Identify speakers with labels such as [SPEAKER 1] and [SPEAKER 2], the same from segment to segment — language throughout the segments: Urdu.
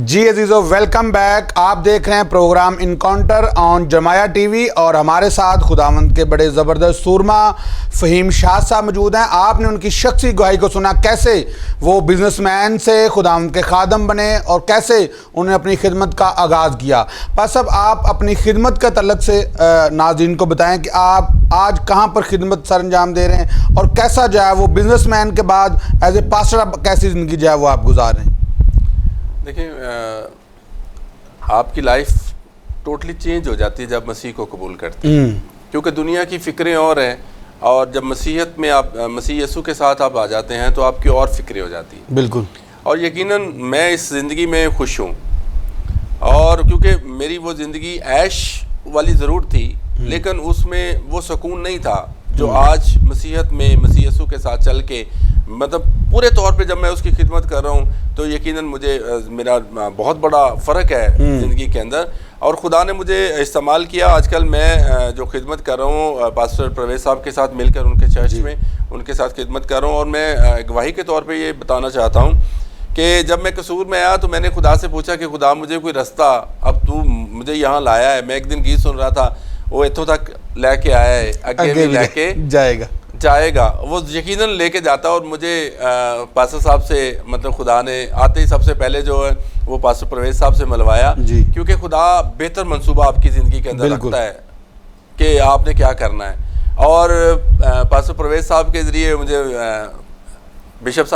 [SPEAKER 1] جی عزیزو، ویلکم بیک. آپ دیکھ رہے ہیں پروگرام انکاؤنٹر آن جمایا ٹی وی اور ہمارے ساتھ خداوند کے بڑے زبردست سورما فہیم شاہ صاحب موجود ہیں. آپ نے ان کی شخصی گواہی کو سنا، کیسے وہ بزنس مین سے خداوند کے خادم بنے اور کیسے انہوں نے اپنی خدمت کا آغاز کیا. بس اب آپ اپنی خدمت کے تعلق سے ناظرین کو بتائیں کہ آپ آج کہاں پر خدمت سر انجام دے رہے ہیں اور کیسا جو ہے وہ بزنس مین کے بعد ایز اے پاسٹر کیسی زندگی جو ہے وہ آپ گزار رہے ہیں.
[SPEAKER 2] دیکھیں، آپ کی لائف ٹوٹلی چینج ہو جاتی ہے جب مسیح کو قبول کرتے ہیں، کیونکہ دنیا کی فکریں اور ہیں، اور جب مسیحیت میں آپ مسیح یسوع کے ساتھ آپ آ جاتے ہیں تو آپ کی اور فکریں ہو جاتی ہیں.
[SPEAKER 1] بالکل.
[SPEAKER 2] اور یقیناً میں اس زندگی میں خوش ہوں، اور کیونکہ میری وہ زندگی عیش والی ضرور تھی لیکن اس میں وہ سکون نہیں تھا جو آج مسیحیت میں مسیح یسوع کے ساتھ چل کے مطلب پورے طور پہ جب میں اس کی خدمت کر رہا ہوں تو یقیناً مجھے میرا بہت بڑا فرق ہے زندگی کے اندر، اور خدا نے مجھے استعمال کیا. آج کل میں جو خدمت کر رہا ہوں پاسٹر پرویز صاحب کے ساتھ مل کر ان کے چرچ میں ان کے ساتھ خدمت کر رہا ہوں، اور میں گواہی کے طور پہ یہ بتانا چاہتا ہوں کہ جب میں قصور میں آیا تو میں نے خدا سے پوچھا کہ خدا مجھے کوئی رستہ، اب تو مجھے یہاں لایا ہے. میں ایک دن گیت سن رہا تھا، وہ اتوں تک لے کے آیا ہے، آگے بھی لے کے جائے گا. وہ یقیناً لے کے جاتا. اور مجھے پاسٹر صاحب سے مطلب خدا نے آتے ہی سب سے پہلے جو ہے وہ پاسٹر پرویز صاحب سے ملوایا، کیونکہ خدا بہتر منصوبہ آپ کی زندگی کے اندر رکھتا ہے کہ آپ نے کیا کرنا ہے. اور پاسٹر پرویز صاحب کے ذریعے مجھے بشپ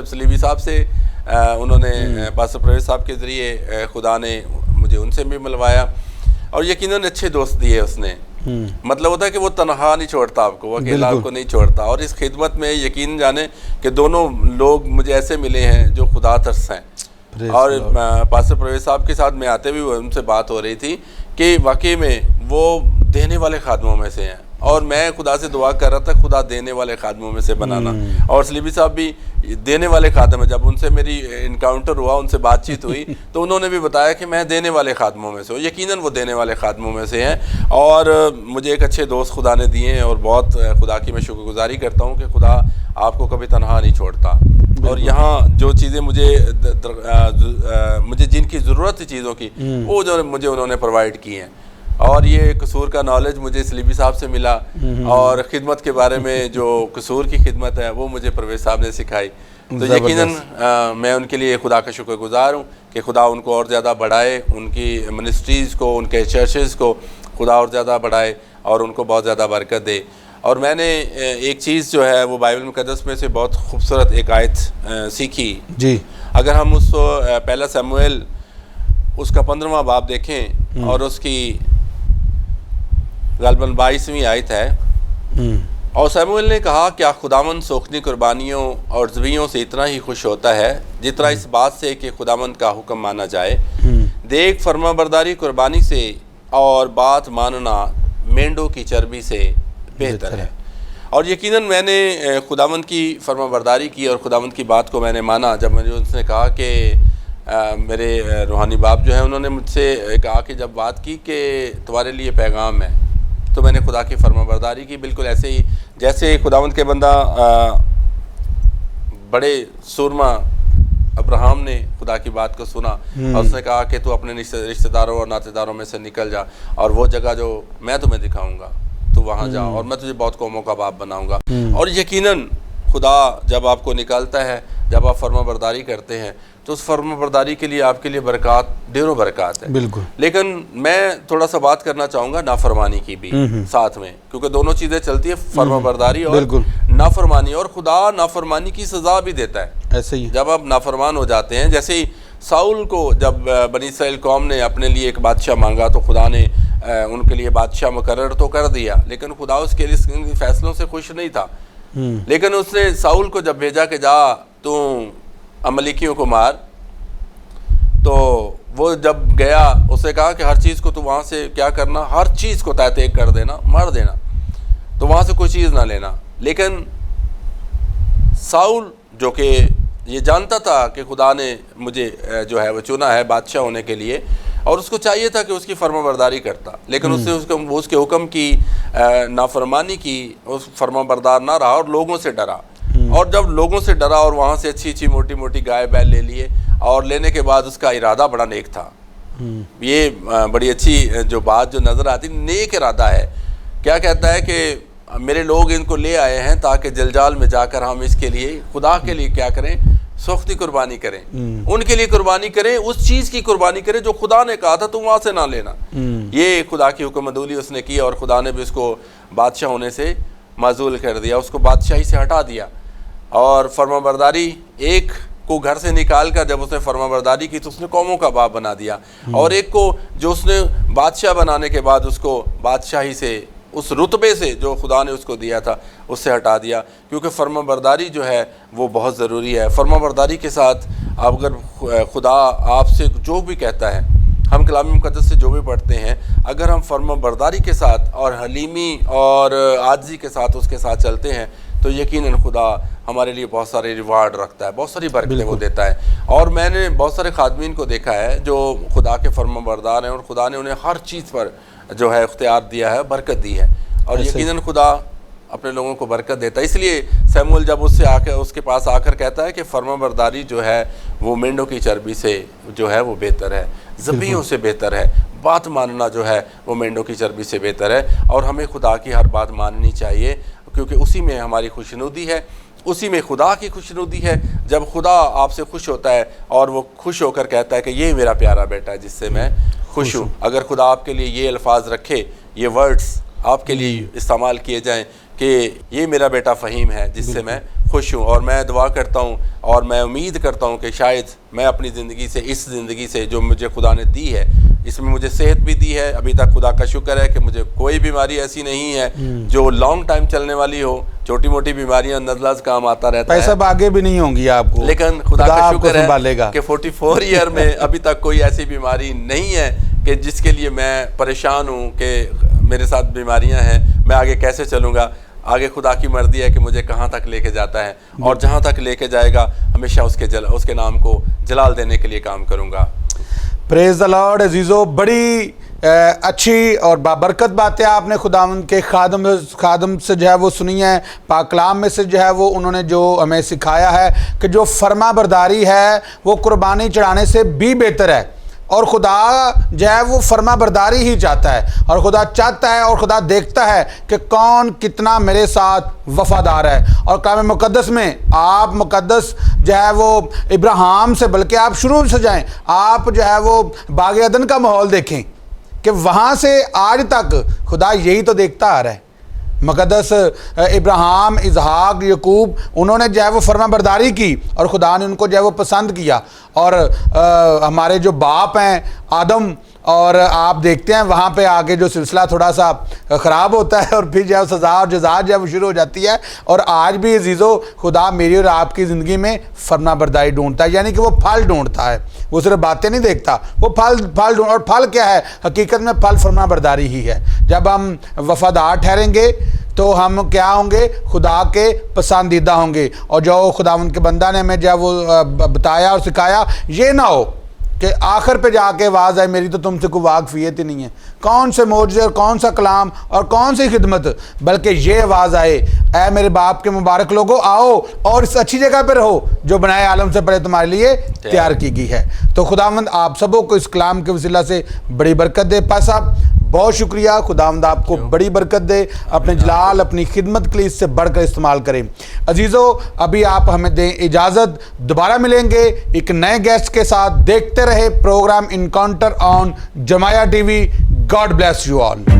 [SPEAKER 2] سلیبی صاحب سے انہوں نے پاسٹر پرویز صاحب کے ذریعے خدا نے مجھے ان سے بھی ملوایا، اور یقیناً اچھے دوست دیے اس نے. مطلب ہوتا ہے کہ وہ تنہا نہیں چھوڑتا آپ کو، وہ اکیلا آپ کو نہیں چھوڑتا. اور اس خدمت میں یقین جانے کہ دونوں لوگ مجھے ایسے ملے ہیں جو خدا ترس ہیں. اور پاسٹر پرویز صاحب کے ساتھ میں آتے بھی ان سے بات ہو رہی تھی کہ واقعی میں وہ دینے والے خادموں میں سے ہیں، اور میں خدا سے دعا کر رہا تھا خدا دینے والے خادموں میں سے بنانا. اور سلیبی صاحب بھی دینے والے خادم ہیں. جب ان سے میری انکاؤنٹر ہوا، ان سے بات چیت ہوئی تو انہوں نے بھی بتایا کہ میں دینے والے خادموں میں سے ہوں. یقیناً وہ دینے والے خادموں میں سے ہیں، اور مجھے ایک اچھے دوست خدا نے دیے ہیں، اور بہت خدا کی میں شکر گزاری کرتا ہوں کہ خدا آپ کو کبھی تنہا نہیں چھوڑتا. اور یہاں جو چیزیں مجھے جن کی ضرورت تھی چیزوں کی، وہ جو مجھے انہوں نے پرووائڈ کی ہیں. اور یہ قصور کا نالج مجھے سلیبی صاحب سے ملا، اور خدمت کے بارے میں جو قصور کی خدمت ہے وہ مجھے پرویز صاحب نے سکھائی. تو یقیناً میں ان کے لیے خدا کا شکر گزار ہوں کہ خدا ان کو اور زیادہ بڑھائے، ان کی منسٹریز کو، ان کے چرچز کو خدا اور زیادہ بڑھائے اور ان کو بہت زیادہ برکت دے. اور میں نے ایک چیز جو ہے وہ بائبل مقدس میں سے بہت خوبصورت ایک آیت سیکھی. اگر ہم اس پہلا سموئیل اس کا 15واں باب دیکھیں اور اس کی غالباً 22ویں آیت ہے. اور سموئیل نے کہا، کیا خداوند سوکھنی قربانیوں اور ذبیحوں سے اتنا ہی خوش ہوتا ہے جتنا اس بات سے کہ خداوند کا حکم مانا جائے؟ دیکھ، فرما برداری قربانی سے اور بات ماننا مینڈوں کی چربی سے بہتر ہے. اور یقیناً میں نے خداوند کی فرما برداری کی اور خداوند کی بات کو میں نے مانا. جب میں نے ان سے کہا کہ میرے روحانی باپ جو ہیں انہوں نے مجھ سے کہا کہ جب بات کی کہ تمہارے لیے پیغام ہے، تو میں نے خدا کی فرما برداری کی. بالکل ایسے ہی جیسے خداوند کے بندہ بڑے سورما ابراہم نے خدا کی بات کو سنا اور اس نے کہا کہ تو اپنے رشتہ داروں اور ناطے داروں میں سے نکل جا، اور وہ جگہ جو میں تمہیں دکھاؤں گا تو وہاں جا، اور میں تجھے بہت قوموں کا باپ بناؤں گا. اور یقیناً خدا جب آپ کو نکالتا ہے، جب آپ فرما برداری کرتے ہیں تو اس فرما برداری کے لیے آپ کے لیے برکات، ڈھیروں برکات ہے. بالکل. لیکن میں تھوڑا سا بات کرنا چاہوں گا نافرمانی کی بھی ساتھ میں، کیونکہ دونوں چیزیں چلتی ہیں، فرما برداری اور نافرمانی. اور خدا نافرمانی کی سزا بھی دیتا ہے. ایسے ہی جب آپ نافرمان ہو جاتے ہیں، جیسے ہی ساؤل کو جب بنی اسرائیل قوم نے اپنے لیے ایک بادشاہ مانگا تو خدا نے ان کے لیے بادشاہ مقرر تو کر دیا، لیکن خدا اس کے لیے فیصلوں سے خوش نہیں تھا. لیکن اس نے ساؤل کو جب بھیجا کہ جا تو عملیکیوں کو مار، تو وہ جب گیا اس نے کہا کہ ہر چیز کو تو وہاں سے کیا کرنا، ہر چیز کو تہہ تیگ کر دینا، مار دینا، تو وہاں سے کوئی چیز نہ لینا. لیکن ساؤل جو کہ یہ جانتا تھا کہ خدا نے مجھے جو ہے وہ چنا ہے بادشاہ ہونے کے لیے، اور اس کو چاہیے تھا کہ اس کی فرما برداری کرتا، لیکن اس نے اس کے حکم کی نافرمانی کی، اس فرما بردار نہ رہا اور لوگوں سے ڈرا. اور جب لوگوں سے ڈرا اور وہاں سے اچھی اچھی موٹی موٹی گائے بیل لے لیے اور لینے کے بعد اس کا ارادہ بڑا نیک تھا. یہ بڑی اچھی جو بات جو نظر آتی نیک ارادہ ہے. کیا کہتا ہے کہ میرے لوگ ان کو لے آئے ہیں تاکہ جلجال میں جا کر ہم اس کے لیے خدا کے لیے کیا کریں, سختی قربانی کریں, ان کے لیے قربانی کریں, اس چیز کی قربانی کریں جو خدا نے کہا تھا تم وہاں سے نہ لینا. یہ خدا کی حکم عدولی اس نے کی اور خدا نے بھی اس کو بادشاہ ہونے سے معزول کر دیا, اس کو بادشاہی سے ہٹا دیا. اور فرما برداری ایک کو گھر سے نکال کر جب اس نے فرما برداری کی تو اس نے قوموں کا باپ بنا دیا, اور ایک کو جو اس نے بادشاہ بنانے کے بعد اس کو بادشاہی سے اس رتبے سے جو خدا نے اس کو دیا تھا اس سے ہٹا دیا. کیونکہ فرما برداری جو ہے وہ بہت ضروری ہے. فرما برداری کے ساتھ اگر خدا آپ سے جو بھی کہتا ہے, ہم کلام مقدس سے جو بھی پڑھتے ہیں, اگر ہم فرما برداری کے ساتھ اور حلیمی اور عاجزی کے ساتھ اس کے ساتھ چلتے ہیں تو یقیناً خدا ہمارے لیے بہت سارے ریوارڈ رکھتا ہے, بہت ساری برکتیں وہ دیتا ہے. اور میں نے بہت سارے خادمین کو دیکھا ہے جو خدا کے فرما بردار ہیں اور خدا نے انہیں ہر چیز پر جو ہے اختیار دیا ہے, برکت دی ہے, اور یقیناً خدا اپنے لوگوں کو برکت دیتا ہے. اس لیے سیموئیل جب اس کے پاس آ کر کہتا ہے کہ فرما برداری جو ہے وہ مینڈوں کی چربی سے جو ہے وہ بہتر ہے, ذبیحوں سے بہتر ہے, بات ماننا جو ہے وہ مینڈوں کی چربی سے بہتر ہے. اور ہمیں خدا کی ہر بات ماننی چاہیے کیونکہ اسی میں ہماری خوشنودی ہے, اسی میں خدا کی خوشنودی ہے. جب خدا آپ سے خوش ہوتا ہے اور وہ خوش ہو کر کہتا ہے کہ یہ میرا پیارا بیٹا ہے جس سے میں خوش ہوں. اگر خدا آپ کے لیے یہ الفاظ رکھے, یہ ورڈز آپ کے لیے استعمال کیے جائیں کہ یہ میرا بیٹا فہیم ہے جس سے میں خوش ہوں, اور میں دعا کرتا ہوں اور میں امید کرتا ہوں کہ شاید میں اپنی زندگی سے, اس زندگی سے جو مجھے خدا نے دی ہے, اس میں مجھے صحت بھی دی ہے, ابھی تک خدا کا شکر ہے کہ مجھے کوئی بیماری ایسی نہیں ہے جو لانگ ٹائم چلنے والی ہو. چھوٹی موٹی بیماریاں نزلہ کام آتا رہتا ہے,
[SPEAKER 1] پیسہ آگے بھی نہیں ہوں گی آپ کو,
[SPEAKER 2] لیکن خدا کا شکر ہے کہ 44 ایئر میں ابھی تک کوئی ایسی بیماری نہیں ہے کہ جس کے لیے میں پریشان ہوں کہ میرے ساتھ بیماریاں ہیں, میں آگے کیسے چلوں گا. آگے خدا کی مرضی ہے کہ مجھے کہاں تک لے کے جاتا ہے, اور جہاں تک لے کے جائے گا ہمیشہ اس کے نام کو جلال دینے کے لیے کام کروں گا.
[SPEAKER 1] پریز دی لارڈ. عزیزو, بڑی اچھی اور بابرکت باتیں آپ نے خداوند کے خادم سے جو ہے وہ سنی ہے. پاک کلام میں سے جو ہے وہ انہوں نے جو ہمیں سکھایا ہے کہ جو فرما برداری ہے وہ قربانی چڑھانے سے بھی بہتر ہے, اور خدا جو ہے وہ فرما برداری ہی چاہتا ہے, اور خدا چاہتا ہے اور خدا دیکھتا ہے کہ کون کتنا میرے ساتھ وفادار ہے. اور کلام مقدس میں آپ مقدس جو ہے وہ ابراہیم سے, بلکہ آپ شروع سے جائیں, آپ جو ہے وہ باغ عدن کا ماحول دیکھیں کہ وہاں سے آج تک خدا یہی تو دیکھتا آ رہا ہے. مقدس ابراہیم, اسحاق, یعقوب, انہوں نے جو ہے وہ فرما برداری کی اور خدا نے ان کو جو ہے وہ پسند کیا. اور ہمارے جو باپ ہیں آدم, اور آپ دیکھتے ہیں وہاں پہ آگے جو سلسلہ تھوڑا سا خراب ہوتا ہے اور پھر جو ہے سزا اور جزا جو ہے وہ شروع ہو جاتی ہے. اور آج بھی عزیزو خدا میری اور آپ کی زندگی میں فرما برداری ڈھونڈتا ہے, یعنی کہ وہ پھل ڈھونڈتا ہے, وہ صرف باتیں نہیں دیکھتا, وہ پھل ڈھونڈ. اور پھل کیا ہے؟ حقیقت میں پھل فرما برداری ہی ہے. جب ہم وفادار ٹھہریں گے تو ہم کیا ہوں گے؟ خدا کے پسندیدہ ہوں گے. اور جو خداوند کے بندہ نے ہمیں جو ہے وہ بتایا اور سکھایا, یہ نہ ہو کہ آخر پہ جا کے آواز آئے میری تو تم سے کوئی واقفیت ہی نہیں ہے, کون سے معجزے اور کون سا کلام اور کون سی خدمت, بلکہ یہ آواز آئے اے میرے باپ کے مبارک لوگو, آؤ اور اس اچھی جگہ پہ رہو جو بنائے عالم سے پہلے تمہارے لیے تیار کی گئی ہے. تو خداوند آپ سبوں کو اس کلام کے وسیلہ سے بڑی برکت دے. پاس صاحب بہت شکریہ, خداوند آپ کو بڑی برکت دے, اپنے جلال اپنی خدمت کے لیے اس سے بڑھ کر استعمال کریں. عزیزو, ابھی آپ ہمیں دیں اجازت, دوبارہ ملیں گے ایک نئے گیسٹ کے ساتھ. دیکھتے رہے پروگرام انکاؤنٹر آن جمایا T V. God bless you all.